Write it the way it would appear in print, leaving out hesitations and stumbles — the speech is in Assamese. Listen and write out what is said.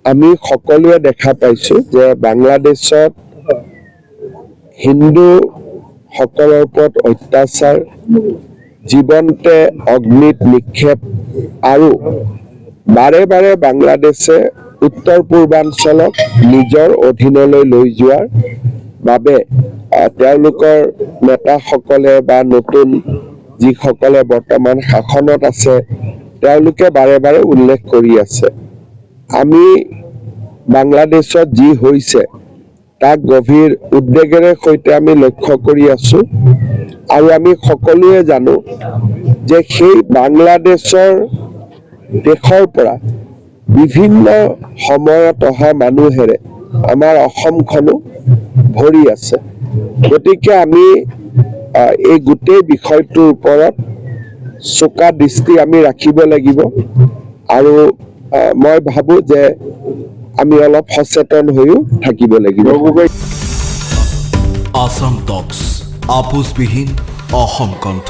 আমি সকলোৱে দেখা পাইছোঁ যে বাংলাদেশত হিন্দু সকলৰ ওপৰত অত্যাচাৰ, জীৱনতে অগ্নিত নিক্ষেপ আৰু বাৰে বাৰে বাংলাদেশে উত্তৰ পূৰ্বাঞ্চলক নিজৰ অধীনলৈ লৈ যোৱাৰ বাবে তেওঁলোকৰ নেতাসকলে বা নতুন যিসকলে বৰ্তমান শাসনত আছে তেওঁলোকে বাৰে বাৰে উল্লেখ কৰি আছে। আমি বাংলাদেশত যি হৈছে তাক গভীৰ উদ্বেগেৰে সৈতে আমি লক্ষ্য কৰি আছো আৰু আমি সকলোৱে জানো যে সেই বাংলাদেশৰ দেশৰ পৰা বিভিন্ন সময়ত অহা মানুহেৰে আমাৰ অসমখনো ভৰি আছে। গতিকে আমি এই গোটেই বিষয়টোৰ ওপৰত চোকা দৃষ্টি আমি ৰাখিব লাগিব আৰু মই ভাবো যে আমি অলপ সচেতন হৈও থাকিব লাগিব। আসাম টক্স আপোচবিহীন অসম কণ্ঠ।